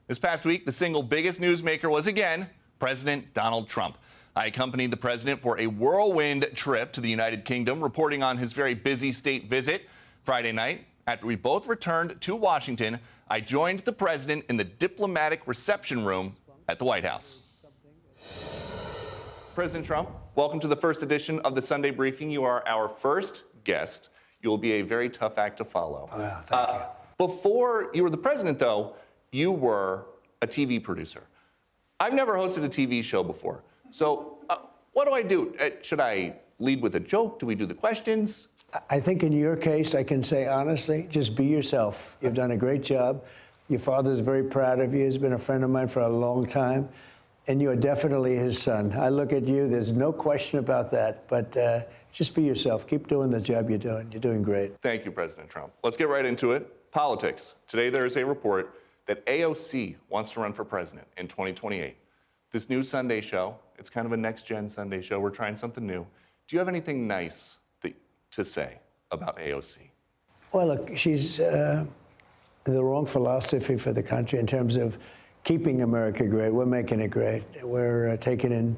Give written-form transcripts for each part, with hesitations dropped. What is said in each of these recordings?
This past week, the single biggest newsmaker was again President Donald Trump. I accompanied the president for a whirlwind trip to the United Kingdom, reporting on his very busy state visit. Friday night, after we both returned to Washington, I joined the president in the diplomatic reception room at the White House. President Trump, welcome to the first edition of the Sunday Briefing. You are our first guest. You will be a very tough act to follow. Wow, thank you. Before you were the president, though, you were a TV producer. I've never hosted a TV show before. So what do I do? Should I lead with a joke? Do we do the questions? I think in your case, I can say honestly, just be yourself. You've done a great job. Your father's very proud of you. He's been a friend of mine for a long time. And you're definitely his son. I look at you, there's no question about that. But just be yourself. Keep doing the job you're doing. You're doing great. Thank you, President Trump. Let's get right into it. Politics. Today there is a report that AOC wants to run for president in 2028. This new Sunday show, it's kind of a next-gen Sunday show. We're trying something new. Do you have anything nice to say about AOC? Well, look, she's the wrong philosophy for the country in terms of keeping America great. We're making it great. We're taking in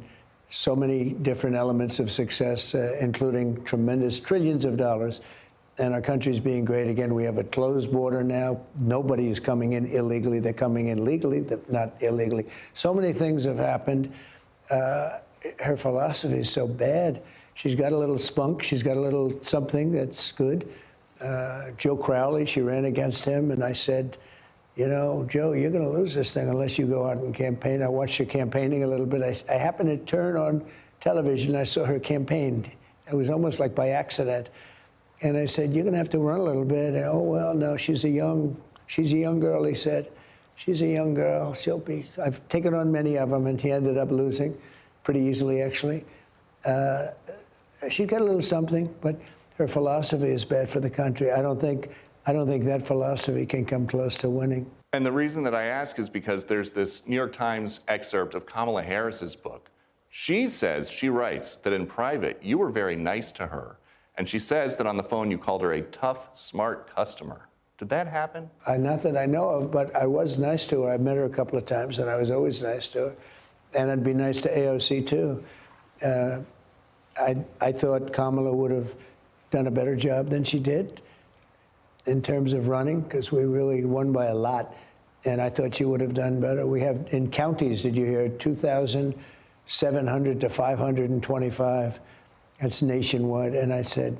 so many different elements of success, including tremendous trillions of dollars. And our country's being great. Again, we have a closed border now. Nobody is coming in illegally. They're coming in legally, not illegally. So many things have happened. Her philosophy is so bad. She's got a little spunk. She's got a little something that's good. Joe Crowley, she ran against him, and I said, you know, Joe, you're going to lose this thing unless you go out and campaign. I watched her campaigning a little bit. I happened to turn on television. I saw her campaign. It was almost like by accident. And I said, you're going to have to run a little bit. And, oh, well, no, she's a young girl, he said. She's a young girl. I've taken on many of them, and he ended up losing pretty easily, actually. She's got a little something, but her philosophy is bad for the country. I don't think that philosophy can come close to winning. And the reason that I ask is because there's this New York Times excerpt of Kamala Harris's book. She writes that in private, you were very nice to her. And she says that on the phone, you called her a tough, smart customer. Did that happen? Not that I know of, but I was nice to her. I met her a couple of times, and I was always nice to her. And I'd be nice to AOC, too. I thought Kamala would have done a better job than she did in terms of running, because we really won by a lot. And I thought she would have done better. We have, in counties, did you hear, 2,700 to 525. That's nationwide. And I said,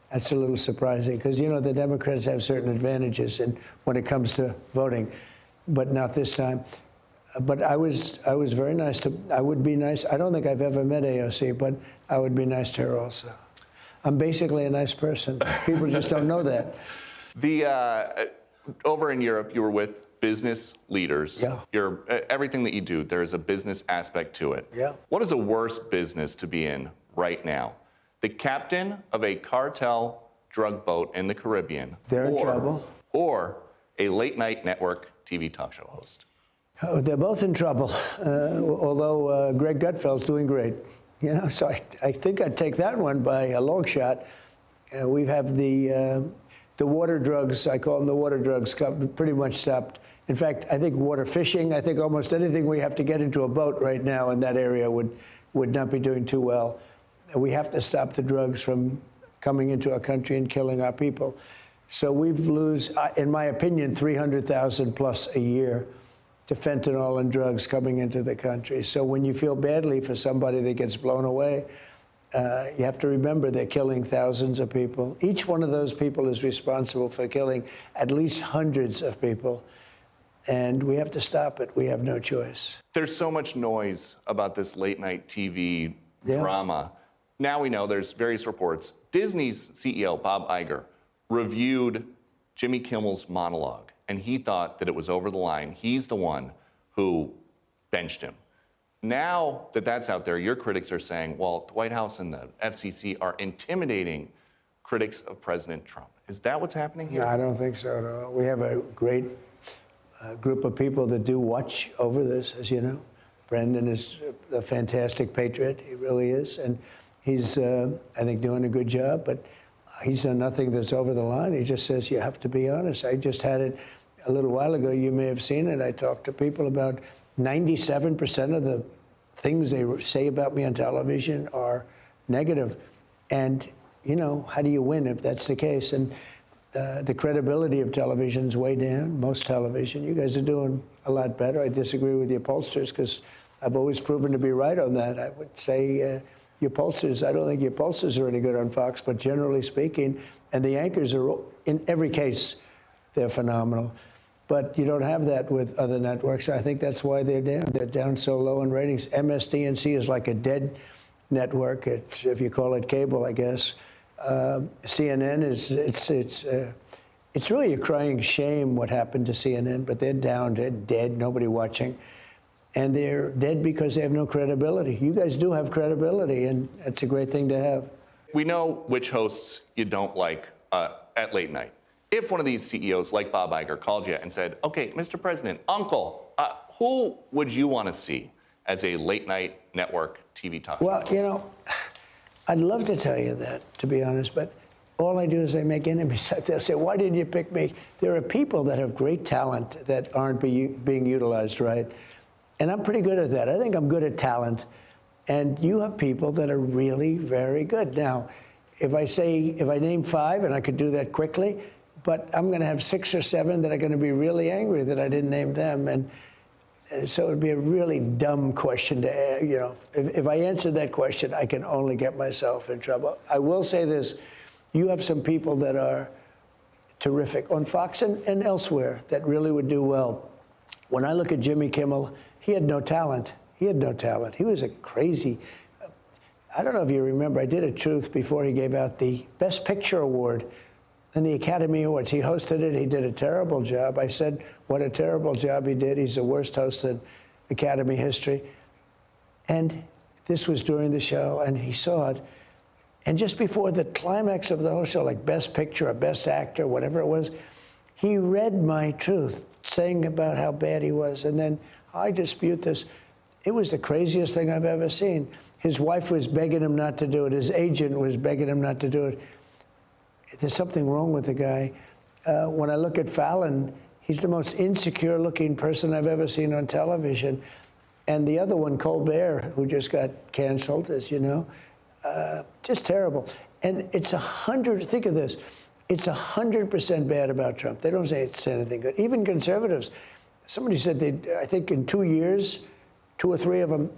that's a little surprising, because, you know, the Democrats have certain advantages when it comes to voting, but not this time. But I was very nice I would be nice. I don't think I've ever met AOC, but I would be nice to her also. I'm basically a nice person. People just don't know that. Over in Europe, you were with business leaders. Yeah. Everything that you do, there's a business aspect to it. Yeah. What is a worse business to be in right now? The captain of a cartel drug boat in the Caribbean. They're in trouble. Or a late-night network TV talk show host. Oh, they're both in trouble, although Greg Gutfeld's doing great. You know, so I think I'd take that one by a long shot. We have the water drugs, I call them the water drugs, pretty much stopped. In fact, I think water fishing, I think almost anything we have to get into a boat right now in that area would not be doing too well. We have to stop the drugs from coming into our country and killing our people. So we've lose, in my opinion, 300,000 plus a year to fentanyl and drugs coming into the country. So when you feel badly for somebody that gets blown away, you have to remember they're killing thousands of people. Each one of those people is responsible for killing at least hundreds of people. And we have to stop it. We have no choice. There's so much noise about this late-night TV drama. Now we know there's various reports. Disney's CEO, Bob Iger, reviewed Jimmy Kimmel's monologue, and he thought that it was over the line. He's the one who benched him. Now that that's out there, your critics are saying, well, the White House and the FCC are intimidating critics of President Trump. Is that what's happening here? No, I don't think so at all. We have a great group of people that do watch over this, as you know. Brendan is a fantastic patriot. He really is. And he's, I think, doing a good job. But he's done nothing that's over the line. He just says you have to be honest. I just had it a little while ago, you may have seen it, I talked to people about 97% of the things they say about me on television are negative. And, you know, how do you win if that's the case? And the credibility of television's way down, most television. You guys are doing a lot better. I disagree with your pollsters because I've always proven to be right on that. I would say your pollsters, I don't think your pollsters are any good on Fox, but generally speaking, and the anchors are, in every case, they're phenomenal. But you don't have that with other networks. I think that's why they're down. They're down so low in ratings. MSDNC is like a dead network. It's, if you call it cable, I guess. CNN is, it's really a crying shame what happened to CNN, but they're down, they're dead, nobody watching. And they're dead because they have no credibility. You guys do have credibility, and it's a great thing to have. We know which hosts you don't like at late night. If one of these CEOs, like Bob Iger, called you and said, okay, Mr. President, Uncle, who would you want to see as a late night network TV talk show? Well, you know, I'd love to tell you that, to be honest, but all I do is I make enemies. They'll say, why didn't you pick me? There are people that have great talent that aren't being utilized right. And I'm pretty good at that. I think I'm good at talent. And you have people that are really very good. Now, if I name 5, and I could do that quickly, but I'm going to have 6 or 7 that are going to be really angry that I didn't name them. And so it would be a really dumb question to, you know, if I answer that question, I can only get myself in trouble. I will say this, you have some people that are terrific on Fox and elsewhere that really would do well. When I look at Jimmy Kimmel, he had no talent. He had no talent. He was a crazy, I don't know if you remember, I did a Truth before he gave out the Best Picture Award in the Academy Awards. He hosted it. He did a terrible job. I said, what a terrible job he did. He's the worst host in Academy history. And this was during the show, and he saw it. And just before the climax of the whole show, like Best Picture or Best Actor, whatever it was, he read my Truth, saying about how bad he was. And then, I dispute this. It was the craziest thing I've ever seen. His wife was begging him not to do it. His agent was begging him not to do it. There's something wrong with the guy. When I look at Fallon, he's the most insecure-looking person I've ever seen on television. And the other one, Colbert, who just got canceled, as you know, just terrible. And it's 100, think of this, it's 100% bad about Trump. They don't say it's anything good. Even conservatives, somebody said I think in 2 years, 2 or 3 of them,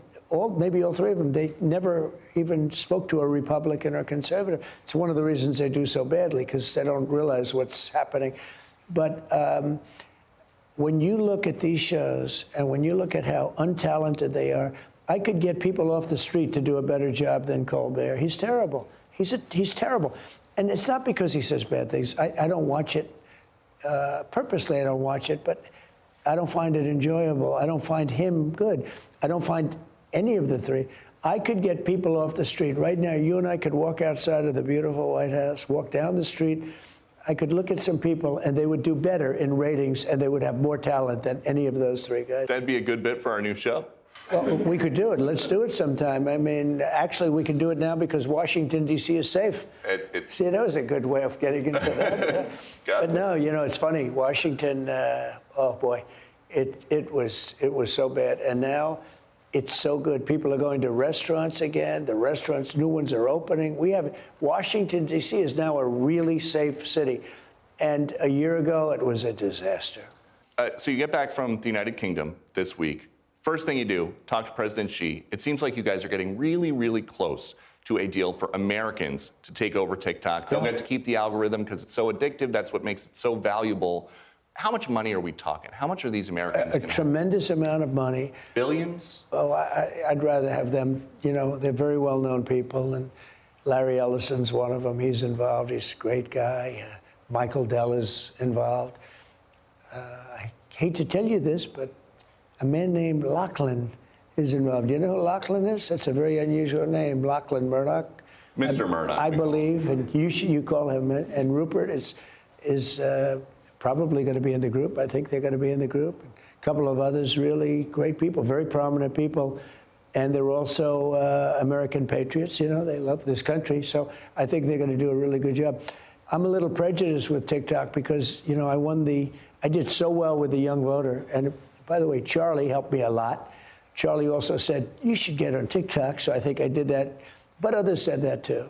maybe all 3 of them, they never even spoke to a Republican or conservative. It's one of the reasons they do so badly, because they don't realize what's happening. But when you look at these shows and when you look at how untalented they are, I could get people off the street to do a better job than Colbert. He's terrible. He's terrible. And it's not because he says bad things. I don't watch it. Purposely, I don't watch it, but I don't find it enjoyable. I don't find him good. I don't find any of the 3. I could get people off the street. Right now, you and I could walk outside of the beautiful White House, walk down the street. I could look at some people, and they would do better in ratings, and they would have more talent than any of those 3 guys. That'd be a good bit for our new show. Well, we could do it. Let's do it sometime. I mean, actually, we can do it now because Washington, D.C. is safe. See, that was a good way of getting into that. But no, you know, it's funny. Washington, oh boy, it was so bad. And now it's so good. People are going to restaurants again. The restaurants, new ones are opening. Washington, D.C. is now a really safe city. And a year ago, it was a disaster. So you get back from the United Kingdom this week. First thing you do, talk to President Xi. It seems like you guys are getting really, really close to a deal for Americans to take over TikTok. They'll get to keep the algorithm because it's so addictive. That's what makes it so valuable. How much money are we talking? How much are these Americans A tremendous amount of money. Billions? Oh, I'd rather have them, you know, they're very well-known people, and Larry Ellison's one of them. He's involved. He's a great guy. Michael Dell is involved. I hate to tell you this, but a man named Lachlan is involved. You know who Lachlan is? That's a very unusual name, Lachlan Murdoch. Mr. Murdoch. I believe, and you call him, and Rupert is probably going to be in the group. I think they're going to be in the group. A couple of others, really great people, very prominent people, and they're also American patriots. You know, they love this country, so I think they're going to do a really good job. I'm a little prejudiced with TikTok because, you know, I won the I did so well with the young voter. And by the way, Charlie helped me a lot. Charlie also said, you should get on TikTok. So I think I did that. But others said that too.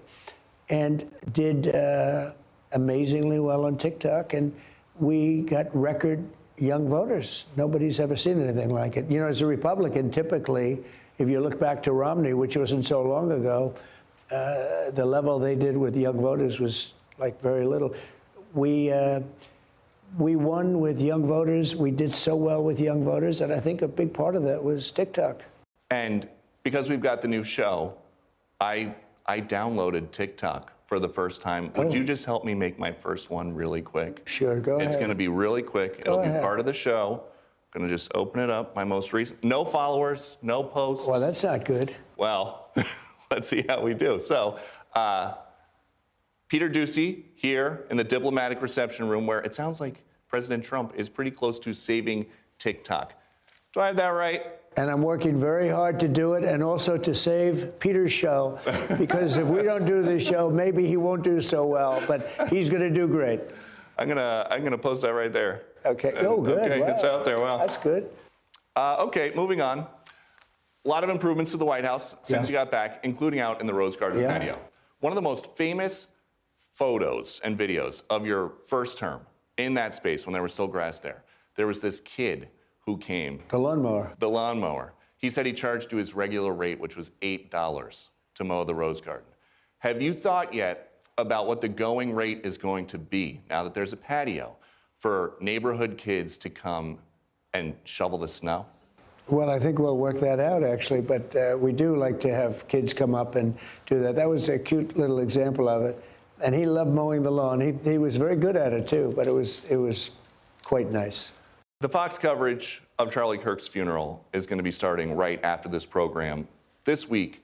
And did amazingly well on TikTok. And we got record young voters. Nobody's ever seen anything like it. You know, as a Republican, typically, if you look back to Romney, which wasn't so long ago, the level they did with young voters was like very little. We won with young voters. We did so well with young voters, and I think a big part of that was TikTok. And because we've got the new show, I downloaded TikTok for the first time. Would you just help me make my first one really quick? Sure, go ahead. It's going to be really quick. It'll be part of the show. I'm going to just open it up. My most recent, no followers, no posts. Well, that's not good. Well, let's see how we do. So, Peter Doocy here in the diplomatic reception room, where it sounds like President Trump is pretty close to saving TikTok. Do I have that right? And I'm working very hard to do it, and also to save Peter's show, because if we don't do this show, maybe he won't do so well, but he's going to do great. I'm gonna post that right there. Okay. Oh, good. Okay, wow. it's out there. Wow. That's good. Okay, moving on. A lot of improvements to the White House since you got back, including out in the Rose Garden patio. One of the most famous photos and videos of your first term in that space, when there was still grass there was this kid who came. The lawnmower. The lawnmower. He said he charged you his regular rate, which was $8 to mow the Rose Garden. Have you thought yet about what the going rate is going to be now that there's a patio for neighborhood kids to come and shovel the snow? Well, I think we'll work that out, actually, but we do like to have kids come up and do that. That was a cute little example of it. And he loved mowing the lawn. He was very good at it, too, but it was quite nice. The Fox coverage of Charlie Kirk's funeral is going to be starting right after this program. This week,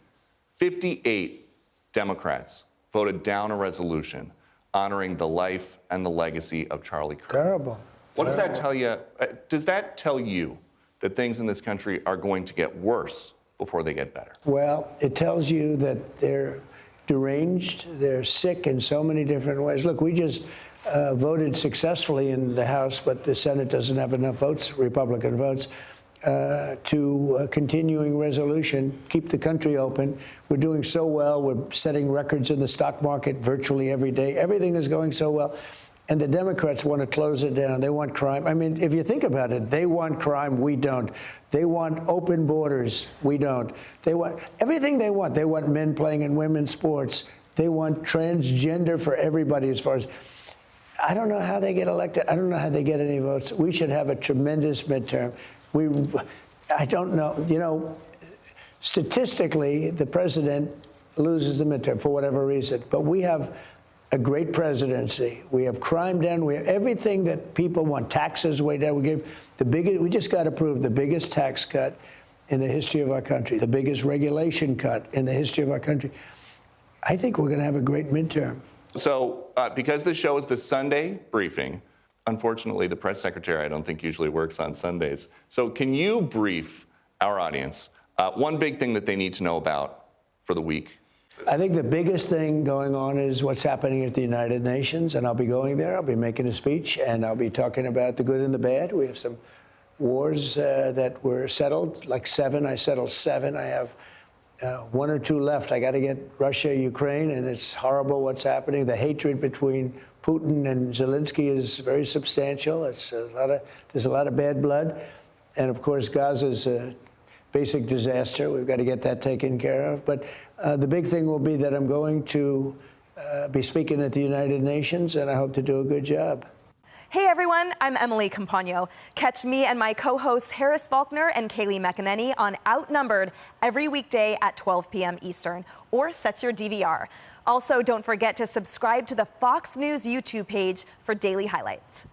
58 Democrats voted down a resolution honoring the life and the legacy of Charlie Kirk. Terrible. What does that tell you? Does that tell you that things in this country are going to get worse before they get better? Well, it tells you that they're deranged, they're sick in so many different ways. Look, we just voted successfully in the House, but the Senate doesn't have enough votes, Republican votes, to a continuing resolution, keep the country open. We're doing so well. We're setting records in the stock market virtually every day. Everything is going so well. And the Democrats want to close it down. They want crime. I mean, if you think about it, they want crime, we don't. They want open borders, we don't. They want everything they want. They want men playing in women's sports. They want transgender for everybody as far as, I don't know how they get elected. I don't know how they get any votes. We should have a tremendous midterm. I don't know. You know, statistically, the president loses the midterm for whatever reason. But we have a great presidency. We have crime down. We have everything that people want. Taxes way down. We just got approved the biggest tax cut in the history of our country, the biggest regulation cut in the history of our country. I think we're going to have a great midterm. So, because this show is the Sunday briefing, unfortunately, the press secretary, I don't think, usually works on Sundays. So can you brief our audience one big thing that they need to know about for the week? I think the biggest thing going on is what's happening at the United Nations, and I'll be going there. I'll be making a speech, and I'll be talking about the good and the bad. We have some wars that were settled, like 7. I settled 7. I have 1 or 2 left. I got to get Russia, Ukraine, and it's horrible what's happening. The hatred between Putin and Zelensky is very substantial. There's a lot of bad blood. And of course, Gaza's a basic disaster. We've got to get that taken care of. But the big thing will be that I'm going to be speaking at the United Nations, and I hope to do a good job. Hey everyone, I'm Emily Campagno. Catch me and my co-hosts Harris Faulkner and Kaylee McEnany on Outnumbered every weekday at 12 p.m. Eastern, or set your DVR. Also, don't forget to subscribe to the Fox News YouTube page for daily highlights.